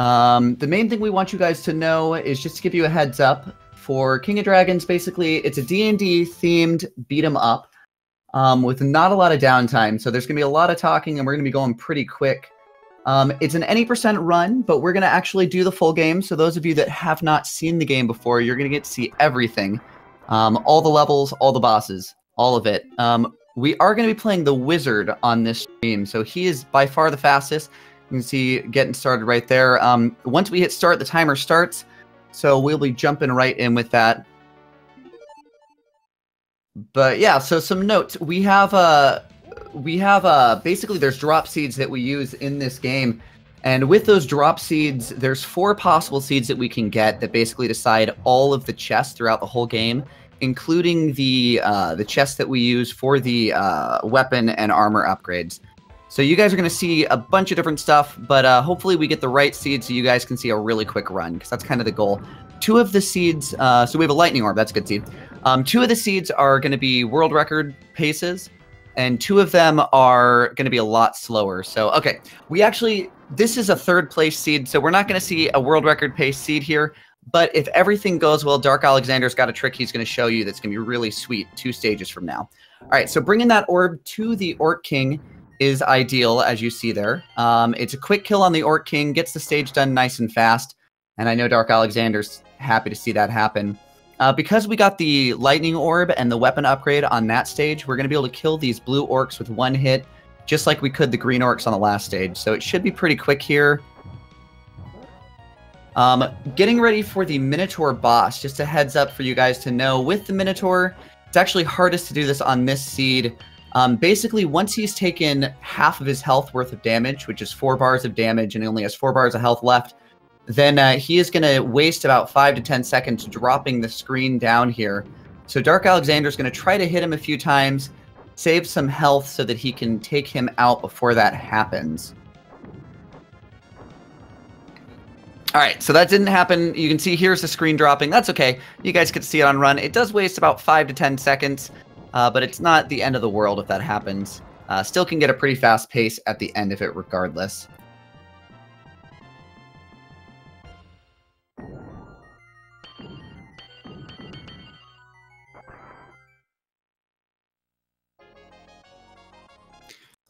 The main thing we want you guys to know is just to give you a heads up. For King of Dragons, basically, it's a D&D themed beat 'em up with not a lot of downtime. So there's going to be a lot of talking, and we're going to be going pretty quick. It's an any % run, but we're going to actually do the full game. So those of you that have not seen the game before, you're going to get to see everything. All the levels, all the bosses, all of it. We are going to be playing the Wizard on this stream. So he is by far the fastest. You can see getting started right there. Once we hit start, the timer starts. So we'll be jumping right in with that. But yeah, so some notes. We have basically there's drop seeds that we use in this game. And with those drop seeds, there's 4 possible seeds that we can get that basically decide all of the chests throughout the whole game, including the chests that we use for the weapon and armor upgrades. So you guys are going to see a bunch of different stuff, but hopefully we get the right seeds so you guys can see a really quick run, because that's kind of the goal. 2 of the seeds, so we have a lightning orb, that's a good seed. 2 of the seeds are going to be world record paces, and 2 of them are going to be a lot slower. So, okay, this is a 3rd place seed, so we're not going to see a world record pace seed here, but if everything goes well, darkalexandr's got a trick he's going to show you that's going to be really sweet 2 stages from now. All right, so bringing that orb to the Orc King is ideal, as you see there. It's a quick kill on the Orc King, gets the stage done nice and fast, and I know darkalexandr's happy to see that happen. Because we got the lightning orb and the weapon upgrade on that stage, we're going to be able to kill these blue orcs with 1 hit, just like we could the green orcs on the last stage. So it should be pretty quick here. Getting ready for the Minotaur boss, just a heads up for you guys to know. With the Minotaur, it's actually hardest to do this on this seed. Basically, once he's taken half of his health worth of damage, which is 4 bars of damage, and he only has 4 bars of health left, then he is going to waste about 5 to 10 seconds dropping the screen down here. So darkalexandr's going to try to hit him a few times, save some health so that he can take him out before that happens. All right, so that didn't happen. You can see here's the screen dropping. That's okay. You guys can see it on run. It does waste about 5 to 10 seconds. But it's not the end of the world if that happens. Still can get a pretty fast pace at the end of it regardless.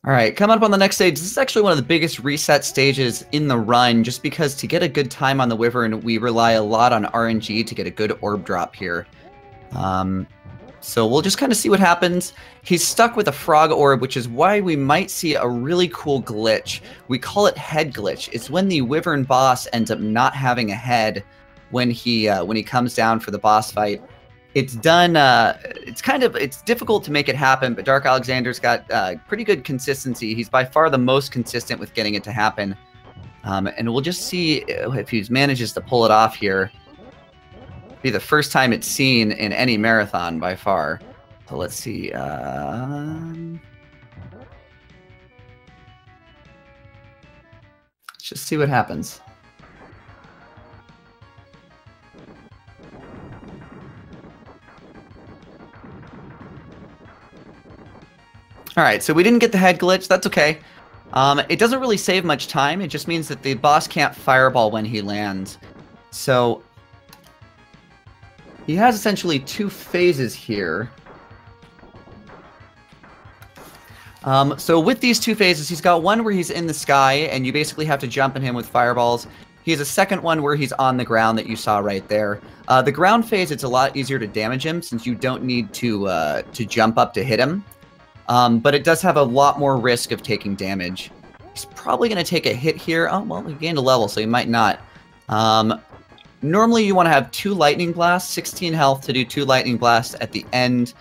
All right, coming up on the next stage, this is actually one of the biggest reset stages in the run, just because to get a good time on the Wyvern, we rely a lot on RNG to get a good orb drop here. So we'll just kind of see what happens. He's stuck with a frog orb, which is why we might see a really cool glitch. We call it head glitch. It's when the Wyvern boss ends up not having a head when he comes down for the boss fight. It's done. It's difficult to make it happen, but darkalexandr's got pretty good consistency. He's by far the most consistent with getting it to happen, and we'll just see if he manages to pull it off here. Be the first time it's seen in any marathon by far. So let's see. Let's just see what happens. All right, so we didn't get the head glitch. That's okay. It doesn't really save much time. It just means that the boss can't fireball when he lands. So he has essentially 2 phases here. So with these 2 phases, he's got one where he's in the sky, and you basically have to jump at him with fireballs. He has a second one where he's on the ground that you saw right there. The ground phase, it's a lot easier to damage him since you don't need to jump up to hit him. But it does have a lot more risk of taking damage. He's probably going to take a hit here. Oh, well, he gained a level, so he might not. Normally, you want to have 2 lightning blasts, 16 health to do 2 lightning blasts at the end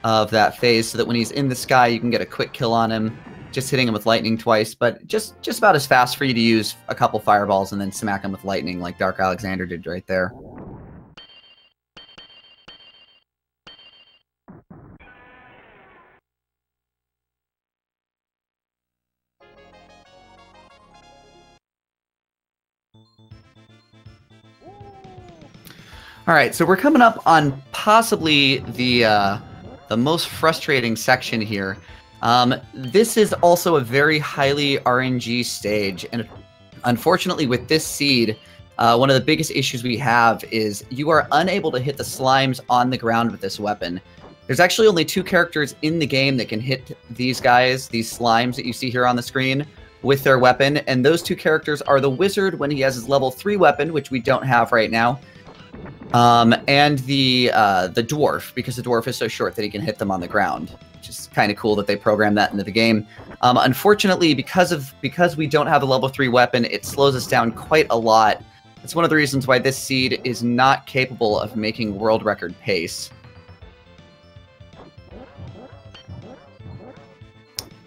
of that phase, so that when he's in the sky, you can get a quick kill on him, just hitting him with lightning twice. But just about as fast for you to use a couple fireballs and then smack him with lightning like darkalexandr did right there. All right, so we're coming up on possibly the most frustrating section here. This is also a very highly RNG stage, and Unfortunately, with this seed, one of the biggest issues we have is you are unable to hit the slimes on the ground with this weapon. There's actually only 2 characters in the game that can hit these guys, these slimes that you see here on the screen, with their weapon, and those 2 characters are the wizard when he has his level 3 weapon, which we don't have right now, and the dwarf, because the dwarf is so short that he can hit them on the ground, which is kind of cool that they programmed that into the game. Unfortunately, because we don't have a level 3 weapon, it slows us down quite a lot. It's one of the reasons why this seed is not capable of making world record pace.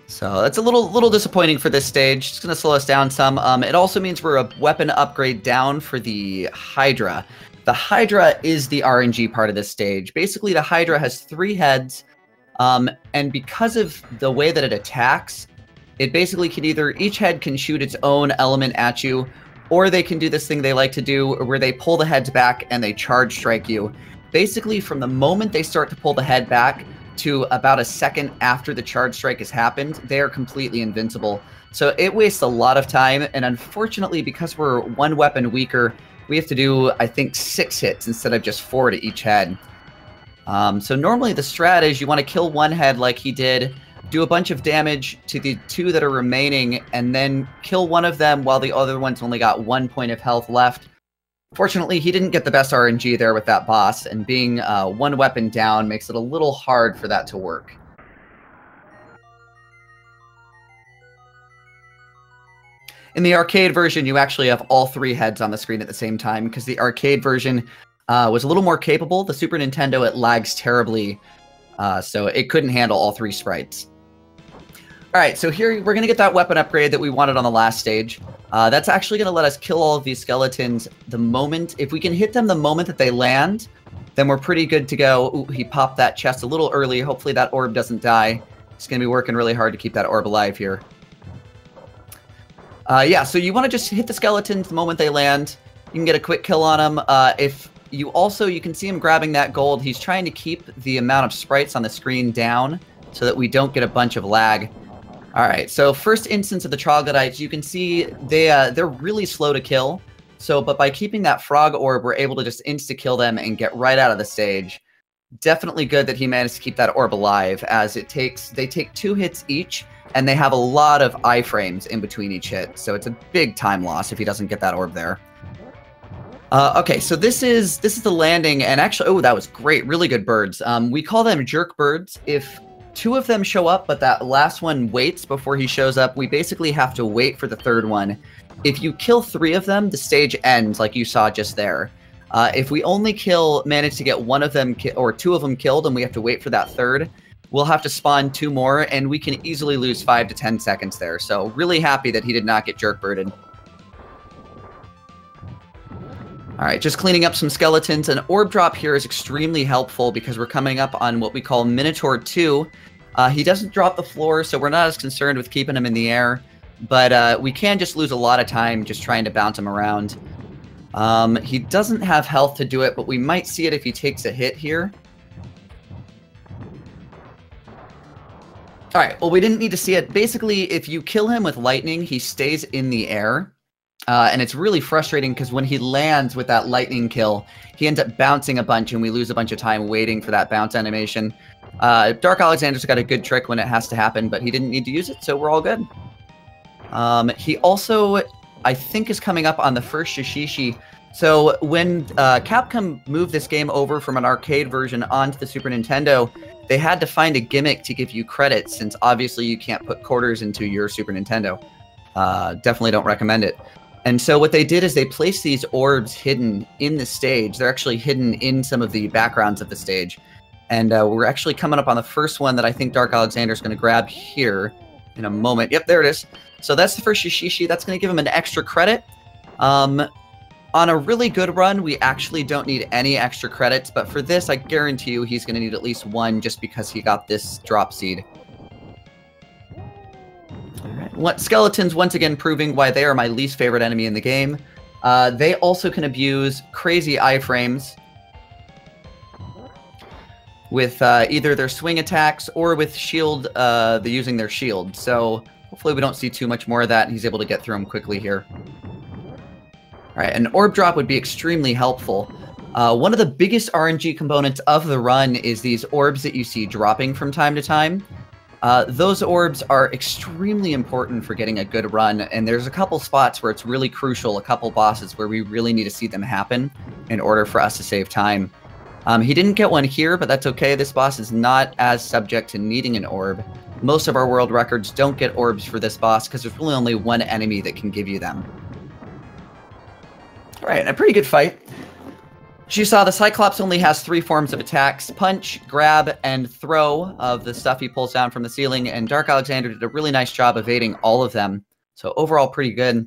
So that's a little disappointing for this stage. It's going to slow us down some. It also means we're a weapon upgrade down for the Hydra. The Hydra is the RNG part of this stage. Basically, the Hydra has 3 heads, and because of the way that it attacks, it basically can each head can shoot its own element at you, or they can do this thing they like to do where they pull the heads back and they charge strike you. Basically, from the moment they start to pull the head back to about a second after the charge strike has happened, they are completely invincible. So it wastes a lot of time, and unfortunately, because we're 1 weapon weaker, we have to do, I think, 6 hits instead of just 4 to each head. So normally the strat is you want to kill 1 head like he did, do a bunch of damage to the 2 that are remaining, and then kill 1 of them while the other one's only got 1 point of health left. Fortunately, he didn't get the best RNG there with that boss, and being 1 weapon down makes it a little hard for that to work. In the arcade version, you actually have all 3 heads on the screen at the same time, because the arcade version was a little more capable. The Super Nintendo, it lags terribly, so it couldn't handle all 3 sprites. Alright, so here we're going to get that weapon upgrade that we wanted on the last stage. That's actually going to let us kill all of these skeletons the moment, if we can hit them the moment that they land, then we're pretty good to go. Ooh, he popped that chest a little early. Hopefully that orb doesn't die. He's going to be working really hard to keep that orb alive here. Yeah, so you want to just hit the skeletons the moment they land. You can get a quick kill on them. If you can see him grabbing that gold. He's trying to keep the amount of sprites on the screen down so that we don't get a bunch of lag. All right, so first instance of the troglodytes, you can see they're really slow to kill. So, but by keeping that frog orb, we're able to just insta-kill them and get right out of the stage. Definitely good that he managed to keep that orb alive, as they take 2 hits each, and they have a lot of iframes in between each hit. So it's a big time loss if he doesn't get that orb there. Okay, so this is the landing, and actually, oh, that was great, really good birds. We call them jerk birds. If 2 of them show up, but that last one waits before he shows up, we basically have to wait for the 3rd one. If you kill 3 of them, the stage ends, like you saw just there. If we only manage to get 1 of them, or 2 of them killed, and we have to wait for that 3rd, we'll have to spawn 2 more, and we can easily lose 5 to 10 seconds there. So really happy that he did not get jerk birded. All right, just cleaning up some skeletons. An orb drop here is extremely helpful because we're coming up on what we call Minotaur 2. He doesn't drop the floor, so we're not as concerned with keeping him in the air, but we can just lose a lot of time just trying to bounce him around. He doesn't have health to do it, but we might see it if he takes a hit here. All right, well, we didn't need to see it. Basically, if you kill him with lightning, he stays in the air. And it's really frustrating because when he lands with that lightning kill, he ends up bouncing a bunch and we lose a bunch of time waiting for that bounce animation. darkalexandr's got a good trick when it has to happen, but he didn't need to use it, so we're all good. He also, I think, is coming up on the first Shishishi. So when Capcom moved this game over from an arcade version onto the Super Nintendo, they had to find a gimmick to give you credits, since obviously you can't put quarters into your Super Nintendo. Definitely don't recommend it. And so what they did is they placed these orbs hidden in the stage. They're actually hidden in some of the backgrounds of the stage. And we're actually coming up on the first one that I think darkalexandr's going to grab here in a moment. Yep, there it is. So that's the first Shishishi. That's going to give him an extra credit. On a really good run, we actually don't need any extra credits. But for this, I guarantee you he's going to need at least 1 just because he got this drop seed. Skeletons, once again, proving why they are my least favorite enemy in the game. They also can abuse crazy iframes with either their swing attacks or with shield, using their shield. So hopefully we don't see too much more of that, and he's able to get through them quickly here. All right, an orb drop would be extremely helpful. One of the biggest RNG components of the run is these orbs that you see dropping from time to time. Those orbs are extremely important for getting a good run, and there's a couple spots where it's really crucial, a couple bosses where we really need to see them happen in order for us to save time. He didn't get one here, but that's okay. This boss is not as subject to needing an orb. Most of our world records don't get orbs for this boss because there's really only one enemy that can give you them. All right, a pretty good fight. As you saw, the Cyclops only has 3 forms of attacks: punch, grab, and throw of the stuff he pulls down from the ceiling, and darkalexandr did a really nice job evading all of them. So overall, pretty good.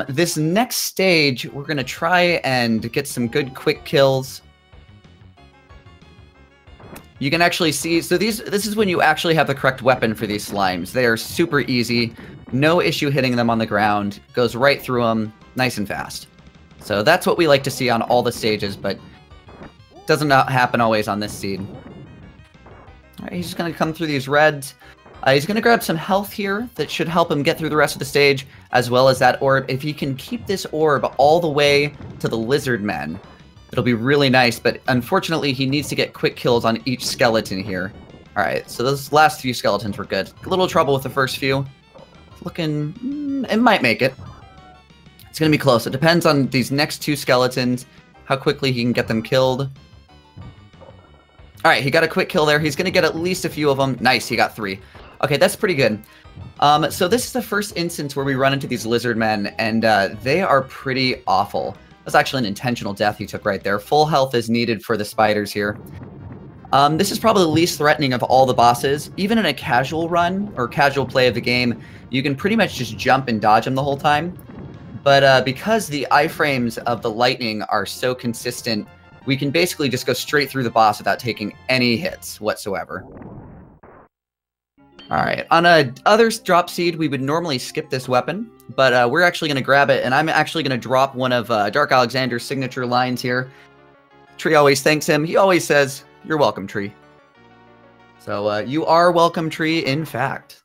This next stage, we're going to try and get some good quick kills. You can actually see, so this is when you actually have the correct weapon for these slimes. They are super easy, no issue hitting them on the ground, goes right through them, nice and fast. So that's what we like to see on all the stages, but doesn't happen always on this seed. All right, he's just going to come through these reds. He's going to grab some health here that should help him get through the rest of the stage, as well as that orb. If he can keep this orb all the way to the lizard men, it'll be really nice, but unfortunately he needs to get quick kills on each skeleton here. All right, so those last few skeletons were good. A little trouble with the first few. Looking, it might make it. It's going to be close. It depends on these next 2 skeletons, how quickly he can get them killed. All right, he got a quick kill there. He's going to get at least a few of them. Nice, he got 3. Okay, that's pretty good. So this is the first instance where we run into these lizard men, and they are pretty awful. That's actually an intentional death he took right there. Full health is needed for the spiders here. This is probably the least threatening of all the bosses. Even in a casual run, or casual play of the game, you can pretty much just jump and dodge them the whole time. But because the iframes of the lightning are so consistent, we can basically just go straight through the boss without taking any hits whatsoever. Alright, on a other drop seed, we would normally skip this weapon, but we're actually going to grab it, and I'm actually going to drop one of darkalexandr's signature lines here. Tree always thanks him. He always says, "You're welcome, Tree." So you are welcome, Tree, in fact.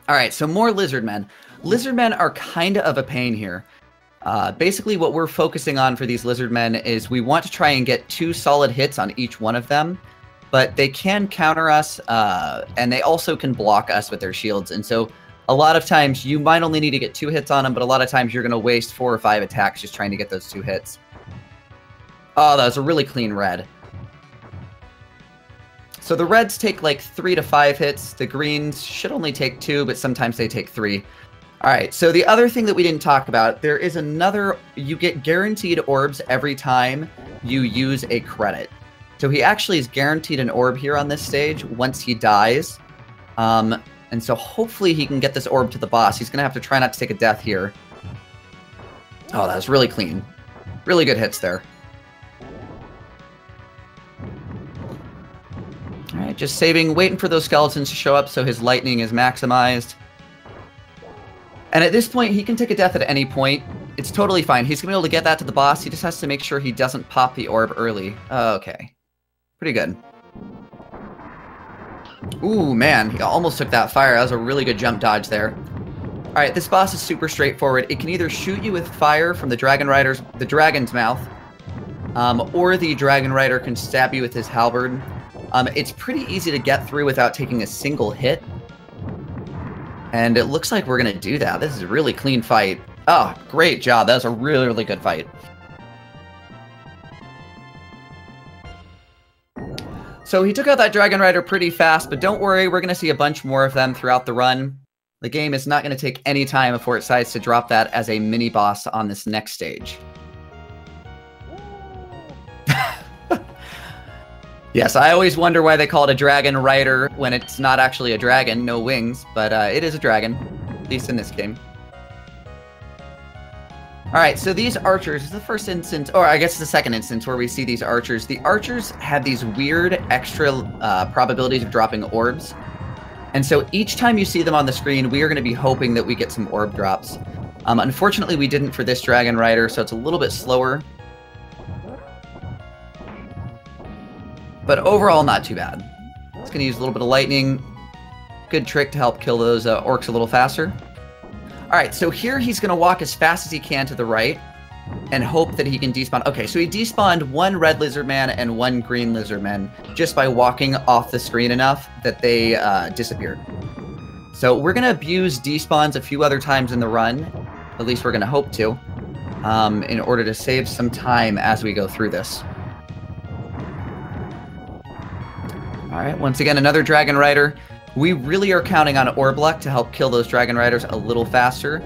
Alright, so more lizard men. Lizard men are kind of a pain here. Basically, what we're focusing on for these lizard men is we want to try and get 2 solid hits on each one of them, but they can counter us, and they also can block us with their shields. And so a lot of times you might only need to get 2 hits on them, but a lot of times you're going to waste 4 or 5 attacks just trying to get those 2 hits. Oh, that was a really clean red. So the reds take like 3 to 5 hits. The greens should only take 2, but sometimes they take 3. All right, so the other thing that we didn't talk about, there is another, you get guaranteed orbs every time you use a credit. So he actually is guaranteed an orb here on this stage once he dies. And so hopefully he can get this orb to the boss. He's going to have to try not to take a death here. Oh, that was really clean. Really good hits there. All right, just saving, waiting for those skeletons to show up so his lightning is maximized. And at this point, he can take a death at any point. It's totally fine. He's going to be able to get that to the boss. He just has to make sure he doesn't pop the orb early. Okay. Pretty good. Ooh, man. He almost took that fire. That was a really good jump dodge there. All right, this boss is super straightforward. It can either shoot you with fire from the dragon's mouth, or the dragon rider can stab you with his halberd. It's pretty easy to get through without taking a single hit. And it looks like we're going to do that. This is a really clean fight. Oh, great job. That was a really, really good fight. So he took out that Dragon Rider pretty fast, but don't worry, we're going to see a bunch more of them throughout the run. The game is not going to take any time before it decides to drop that as a mini-boss on this next stage. Yes, I always wonder why they call it a Dragon Rider when it's not actually a dragon, no wings, but it is a dragon, at least in this game. Alright, so these archers is the first instance, or I guess the second instance where we see these archers. The archers have these weird extra probabilities of dropping orbs. And so each time you see them on the screen, we are going to be hoping that we get some orb drops. Unfortunately, we didn't for this Dragon Rider, so it's a little bit slower. But overall, not too bad. It's going to use a little bit of lightning. Good trick to help kill those orcs a little faster. Alright, so here he's going to walk as fast as he can to the right and hope that he can despawn. Okay, so he despawned 1 red lizard man and 1 green lizard man just by walking off the screen enough that they disappeared. So we're going to abuse despawns a few other times in the run. At least we're going to hope to, in order to save some time as we go through this. Alright, once again, another Dragon Rider. We really are counting on Orb Luck to help kill those Dragon Riders a little faster.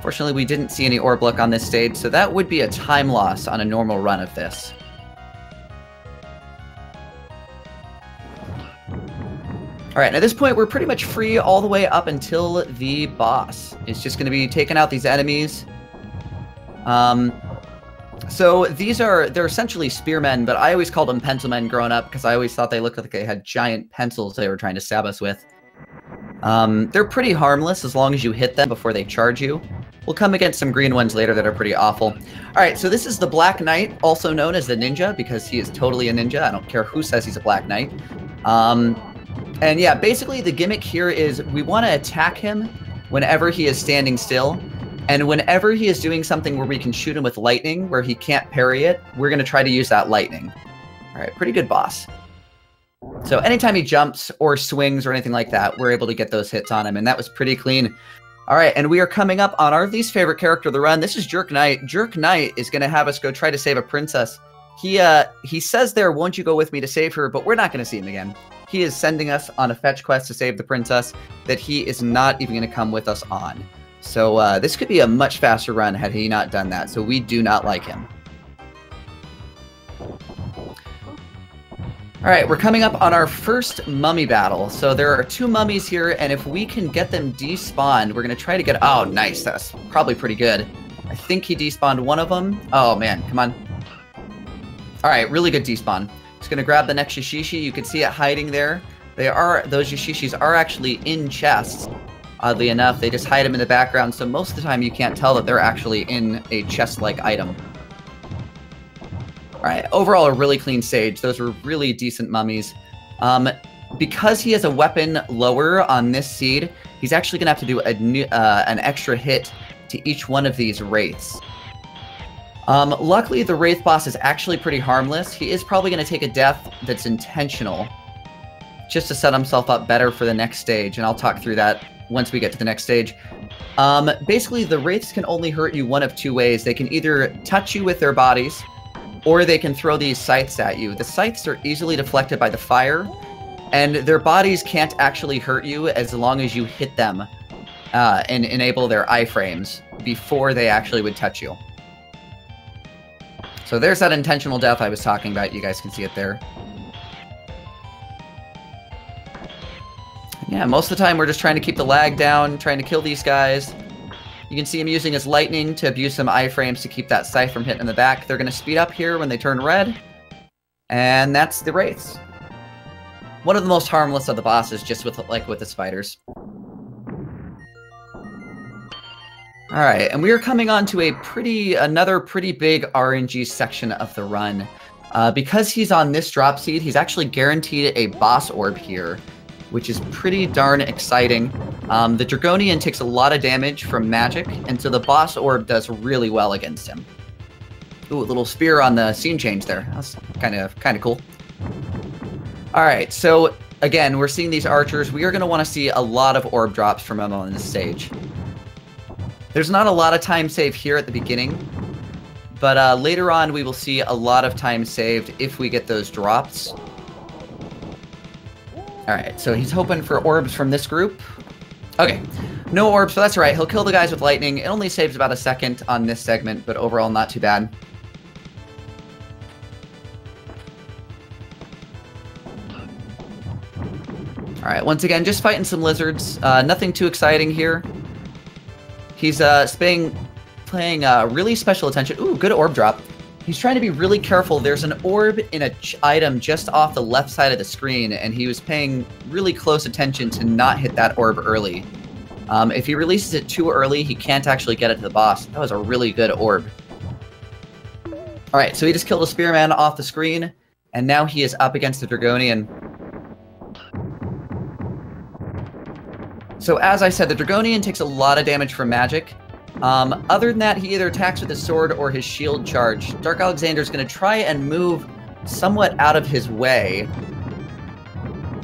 Fortunately, we didn't see any Orb Luck on this stage, so that would be a time loss on a normal run of this. Alright, at this point, we're pretty much free all the way up until the boss. It's just going to be taking out these enemies. So they're essentially spearmen, but I always called them pencilmen growing up because I always thought they looked like they had giant pencils they were trying to stab us with. They're pretty harmless as long as you hit them before they charge you. We'll come against some green ones later that are pretty awful. Alright, so this is the Black Knight, also known as the Ninja, because he is totally a ninja. I don't care who says he's a Black Knight. And yeah, basically the gimmick here is we want to attack him whenever he is standing still. And whenever he is doing something where we can shoot him with lightning, where he can't parry it, we're going to try to use that lightning. Alright, pretty good boss. So anytime he jumps or swings or anything like that, we're able to get those hits on him, and that was pretty clean. Alright, and we are coming up on our least favorite character of the run. This is Jerk Knight. Jerk Knight is going to have us go try to save a princess. He says there, won't you go with me to save her, but we're not going to see him again. He is sending us on a fetch quest to save the princess that he is not even going to come with us on. So this could be a much faster run had he not done that, so we do not like him. Alright, we're coming up on our first mummy battle. So there are 2 mummies here, and if we can get them despawned, we're going to try to get... Oh, nice. That's probably pretty good. I think he despawned one of them. Oh, man. Come on. Alright, really good despawn. Just going to grab the next Yashishi. You can see it hiding there. Those Yashishis are actually in chests. Oddly enough, they just hide them in the background, so most of the time you can't tell that they're actually in a chest-like item. Alright, overall a really clean stage. Those were really decent mummies. Because he has a weapon lower on this seed, he's actually going to have to do an extra hit to each one of these Wraiths. Luckily, the Wraith boss is actually pretty harmless. He is probably going to take a death that's intentional, just to set himself up better for the next stage, and I'll talk through that once we get to the next stage. Basically, the Wraiths can only hurt you one of 2 ways. They can either touch you with their bodies, or they can throw these scythes at you. The scythes are easily deflected by the fire, and their bodies can't actually hurt you as long as you hit them and enable their iframes before they actually would touch you. So there's that intentional death I was talking about. You guys can see it there. Yeah, most of the time we're just trying to keep the lag down, trying to kill these guys. You can see him using his lightning to abuse some iframes to keep that scythe from hitting in the back. They're going to speed up here when they turn red. And that's the Wraiths. One of the most harmless of the bosses, just with the spiders. Alright, and we are coming on to another pretty big RNG section of the run. Because he's on this drop seed, he's actually guaranteed a boss orb here, which is pretty darn exciting. The Draconian takes a lot of damage from magic, and so the boss orb does really well against him. Ooh, a little spear on the scene change there. That's kind of cool. Alright, so again, we're seeing these archers. We are going to want to see a lot of orb drops from them on this stage. There's not a lot of time save here at the beginning, but later on we will see a lot of time saved if we get those drops. Alright, so he's hoping for orbs from this group. Okay, no orbs, so that's right. He'll kill the guys with lightning. It only saves about a second on this segment, but overall not too bad. Alright, once again, just fighting some lizards. Nothing too exciting here. He's paying really special attention. Ooh, good orb drop. He's trying to be really careful. There's an orb in an item just off the left side of the screen, and he was paying really close attention to not hit that orb early. If he releases it too early, he can't actually get it to the boss. That was a really good orb. Alright, so he just killed a spearman off the screen, and now he is up against the Draconian. So as I said, the Draconian takes a lot of damage from magic. Other than that, he either attacks with his sword or his shield charge. Darkalexandr is going to try and move somewhat out of his way.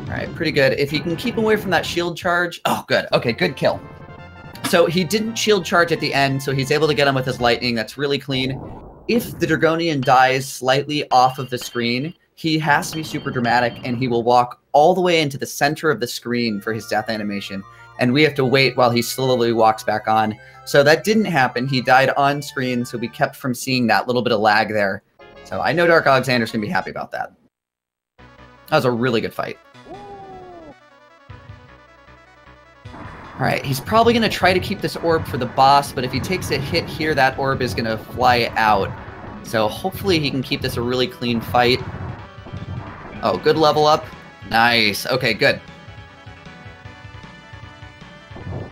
Alright, pretty good. If he can keep away from that shield charge... Oh, good. Okay, good kill. So he didn't shield charge at the end, so he's able to get him with his lightning. That's really clean. If the Draconian dies slightly off of the screen, he has to be super dramatic, and he will walk all the way into the center of the screen for his death animation. And we have to wait while he slowly walks back on. So that didn't happen. He died on screen, so we kept from seeing that little bit of lag there. So I know Darkalexandr's going to be happy about that. That was a really good fight. Alright, he's probably going to try to keep this orb for the boss, but if he takes a hit here, that orb is going to fly out. So hopefully he can keep this a really clean fight. Oh, good level up. Nice. Okay, good.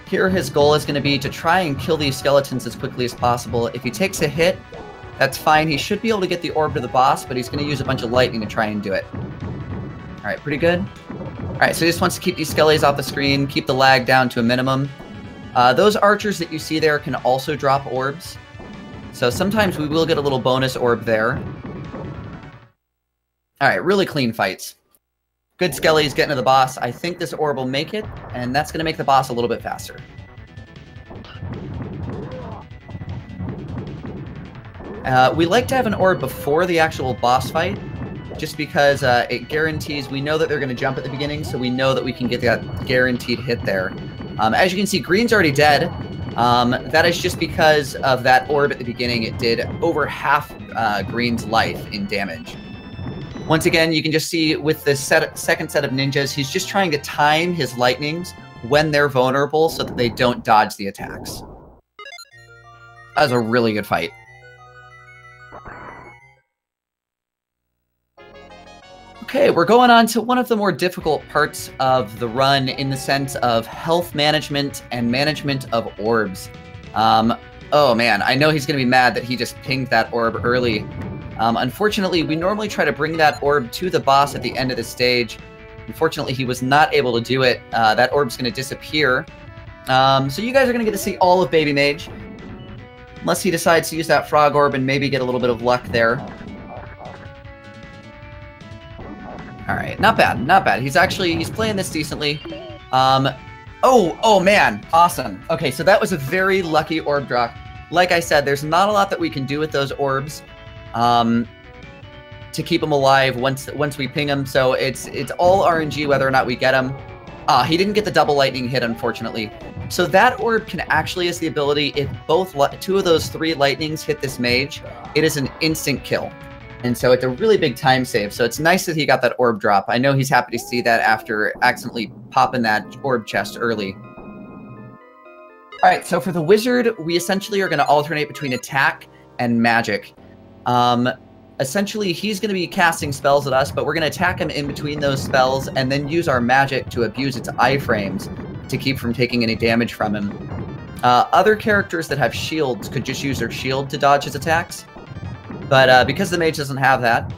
Here his goal is going to be to try and kill these skeletons as quickly as possible. If he takes a hit, that's fine. He should be able to get the orb to the boss, but he's going to use a bunch of lightning to try and do it. Alright, pretty good. Alright, so he just wants to keep these skellies off the screen, keep the lag down to a minimum. Those archers that you see there can also drop orbs. So sometimes we will get a little bonus orb there. Alright, really clean fights. Good skellies getting to the boss. I think this orb will make it, and that's going to make the boss a little bit faster. We like to have an orb before the actual boss fight, just because it guarantees, we know that they're going to jump at the beginning, so we know that we can get that guaranteed hit there. As you can see, green's already dead. That is just because of that orb at the beginning. It did over half green's life in damage. Once again, you can just see with the second set of ninjas, he's just trying to time his lightnings when they're vulnerable so that they don't dodge the attacks. That was a really good fight. Okay, we're going on to one of the more difficult parts of the run in the sense of health management and management of orbs. Oh man, I know he's going to be mad that he just pinged that orb early. Unfortunately, we normally try to bring that orb to the boss at the end of the stage. Unfortunately, he was not able to do it. That orb's going to disappear. So you guys are going to get to see all of Baby Mage. Unless he decides to use that frog orb and maybe get a little bit of luck there. Alright, not bad, not bad. He's playing this decently. Oh man, awesome. Okay, so that was a very lucky orb drop. Like I said, there's not a lot that we can do with those orbs. To keep them alive once we ping them, so it's all RNG whether or not we get them. He didn't get the double lightning hit, unfortunately. So that orb can actually has the ability, if two of those 3 lightnings hit this mage, it is an instant kill. And so it's a really big time save, so it's nice that he got that orb drop. I know he's happy to see that after accidentally popping that orb chest early. Alright, so for the wizard, we essentially are going to alternate between attack and magic. Essentially, he's going to be casting spells at us, but we're going to attack him in between those spells and then use our magic to abuse its iframes to keep from taking any damage from him. Other characters that have shields could just use their shield to dodge his attacks, but because the mage doesn't have that,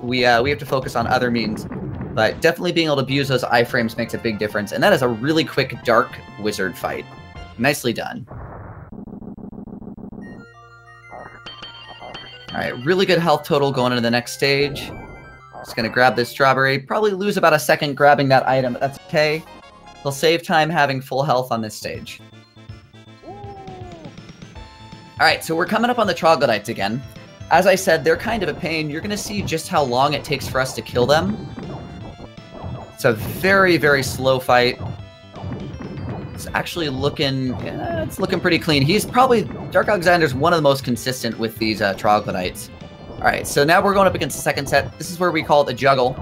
we have to focus on other means. But definitely being able to abuse those iframes makes a big difference, and that is a really quick dark wizard fight. Nicely done. Alright, really good health total going into the next stage. Just gonna grab this strawberry. Probably lose about a second grabbing that item, but that's okay. We'll save time having full health on this stage. Alright, so we're coming up on the troglodytes again. As I said, they're kind of a pain. You're gonna see just how long it takes for us to kill them. It's a very, very slow fight. It's actually looking, it's looking pretty clean. Darkalexandr's one of the most consistent with these troglodytes. Alright, so now we're going up against the second set. This is where we call it the juggle,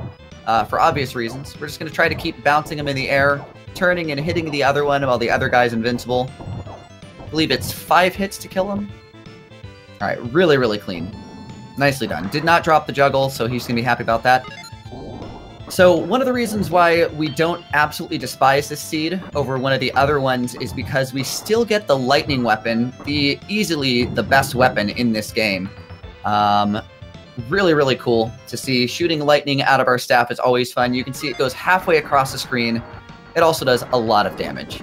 for obvious reasons. We're just going to try to keep bouncing him in the air, turning and hitting the other one while the other guy's invincible. I believe it's 5 hits to kill him. Alright, really, really clean. Nicely done. Did not drop the juggle, so he's going to be happy about that. So one of the reasons why we don't absolutely despise this seed over one of the other ones is because we still get the lightning weapon, easily the best weapon in this game. Really, really cool to see. Shooting lightning out of our staff is always fun. You can see it goes halfway across the screen. it also does a lot of damage.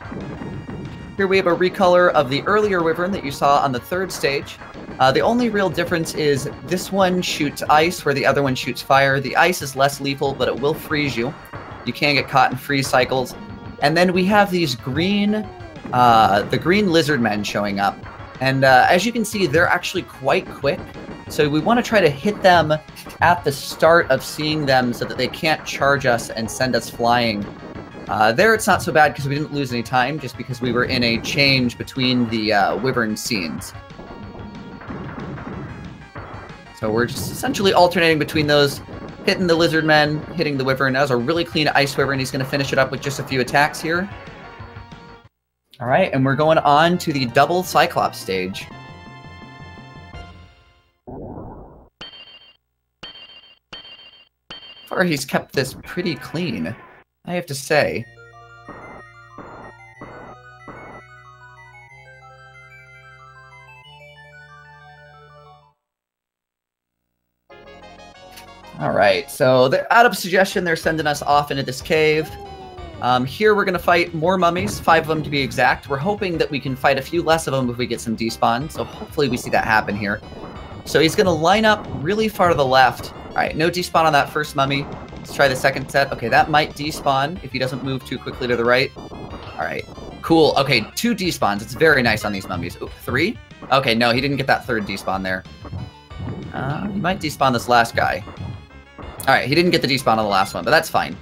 Here we have a recolor of the earlier Wyvern that you saw on the 3rd stage. The only real difference is this one shoots ice where the other one shoots fire. The ice is less lethal, but it will freeze you. You can get caught in freeze cycles. And then we have these green, the green lizard men showing up. And as you can see, they're actually quite quick. So we want to try to hit them at the start of seeing them so that they can't charge us and send us flying. There it's not so bad because we didn't lose any time, just because we were in a change between the Wyvern scenes. So we're just essentially alternating between those, hitting the lizard men, hitting the Wyvern. That was a really clean ice Wyvern. He's going to finish it up with just a few attacks here. All right, and we're going on to the double cyclops stage. So far, he's kept this pretty clean, I have to say. All right, so they're out of suggestion. They're sending us off into this cave. Here we're going to fight more mummies, 5 of them to be exact. We're hoping that we can fight a few less of them if we get some despawn, so hopefully we see that happen here. So he's going to line up really far to the left. All right, no despawn on that first mummy. Let's try the second set. Okay, that might despawn if he doesn't move too quickly to the right. All right, cool. Okay, 2 despawns. It's very nice on these mummies. Ooh, 3? Okay, no, he didn't get that 3rd despawn there. He might despawn this last guy. All right, he didn't get the despawn on the last one, but that's fine.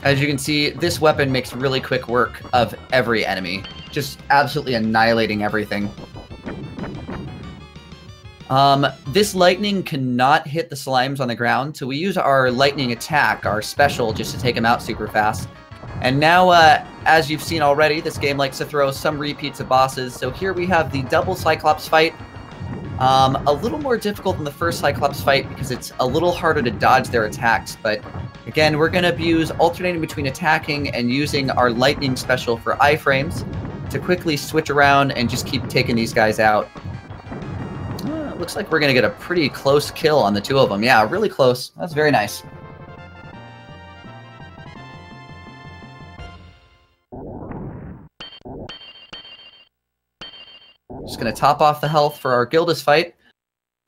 As you can see, this weapon makes really quick work of every enemy, just absolutely annihilating everything. This lightning cannot hit the slimes on the ground, so we use our lightning attack, our special, just to take them out super fast. And now, as you've seen already, this game likes to throw some repeats of bosses, so here we have the double cyclops fight. A little more difficult than the first cyclops fight because it's a little harder to dodge their attacks, but again, we're going to use alternating between attacking and using our lightning special for iframes to quickly switch around and just keep taking these guys out. Looks like we're going to get a pretty close kill on the 2 of them. Yeah, really close. That's very nice. Just going to top off the health for our Gildas fight.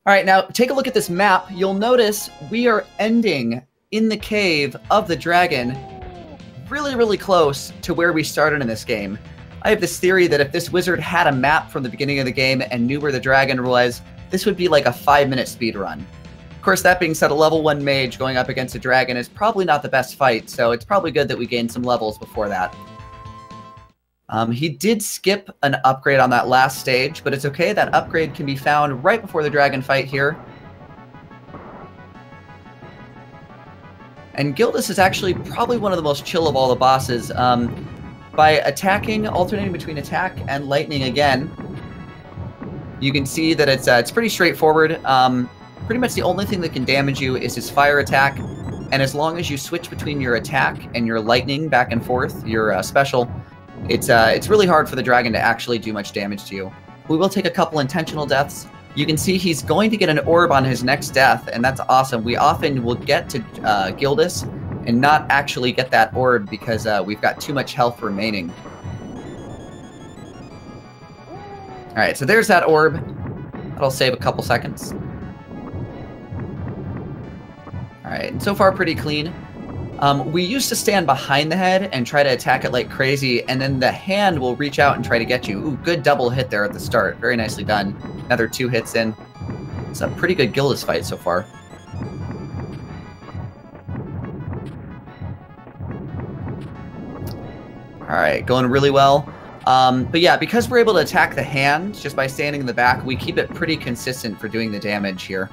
All right, now take a look at this map. You'll notice we are ending in the cave of the dragon, really, really close to where we started in this game. I have this theory that if this wizard had a map from the beginning of the game and knew where the dragon was, this would be like a 5-minute speed run. Of course, that being said, a level 1 mage going up against a dragon is probably not the best fight, so it's probably good that we gained some levels before that. He did skip an upgrade on that last stage, but it's okay. That upgrade can be found right before the dragon fight here. And Gildas is actually probably one of the most chill of all the bosses. By attacking, alternating between attack and lightning again, you can see that it's pretty straightforward. Pretty much the only thing that can damage you is his fire attack, and as long as you switch between your attack and your lightning back and forth, your special, it's really hard for the dragon to actually do much damage to you. We will take a couple intentional deaths. You can see he's going to get an orb on his next death, and that's awesome. We often will get to Gildas and not actually get that orb because we've got too much health remaining. All right, so there's that orb. That'll save a couple seconds. All right, and so far pretty clean. We used to stand behind the head and try to attack it like crazy, and then the hand will reach out and try to get you. Ooh, good double hit there at the start. Very nicely done. Another 2 hits in. It's a pretty good Gildas fight so far. All right, going really well. But yeah, because we're able to attack the hand just by standing in the back, we keep it pretty consistent for doing the damage here.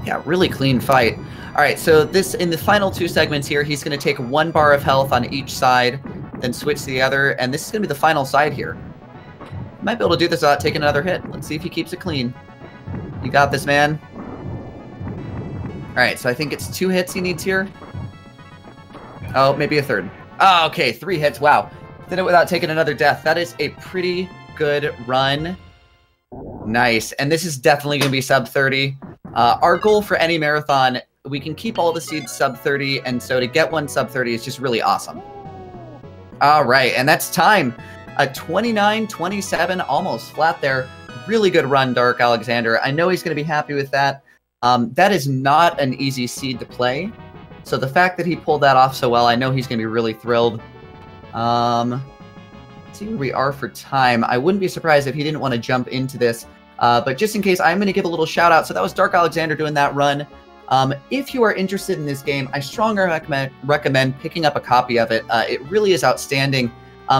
Yeah, really clean fight. All right, so this in the final 2 segments here, he's going to take 1 bar of health on each side, then switch to the other, and this is going to be the final side here. Might be able to do this without taking another hit. Let's see if he keeps it clean. You got this, man. All right, so I think it's 2 hits he needs here. Oh, maybe a 3rd. Oh, okay, 3 hits. Wow. Did it without taking another death. That is a pretty good run. Nice. And this is definitely going to be sub 30. Our goal for any marathon, we can keep all the seeds sub 30, and so to get one sub 30 is just really awesome. All right, and that's time. 29-27, almost flat there. Really good run, darkalexandr. I know he's going to be happy with that. That is not an easy seed to play. So the fact that he pulled that off so well, I know he's going to be really thrilled. Let's see where we are for time. I wouldn't be surprised if he didn't want to jump into this. But just in case, I'm going to give a little shout out. So that was darkalexandr doing that run. If you are interested in this game, I strongly recommend picking up a copy of it. It really is outstanding.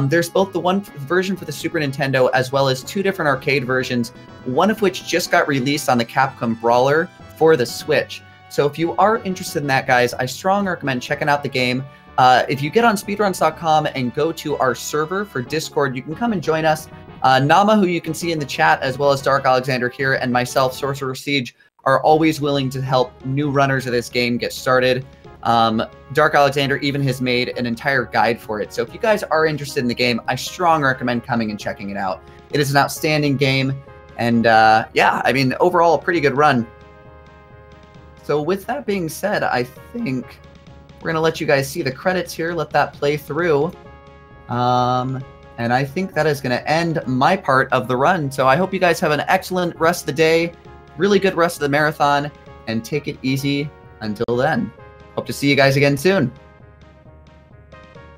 There's both the one version for the Super Nintendo as well as 2 different arcade versions, one of which just got released on the Capcom Brawler for the Switch. So if you are interested in that, guys, I strongly recommend checking out the game. If you get on speedruns.com and go to our server for Discord, you can come and join us. Nama, who you can see in the chat, as well as darkalexandr here, and myself, Sorcerer Siege, are always willing to help new runners of this game get started. darkalexandr even has made an entire guide for it. So if you guys are interested in the game, I strongly recommend coming and checking it out. It is an outstanding game, and yeah, I mean, overall, a pretty good run. So with that being said, I think we're going to let you guys see the credits here, let that play through. And I think that is going to end my part of the run. So I hope you guys have an excellent rest of the day, really good rest of the marathon, and take it easy until then. Hope to see you guys again soon.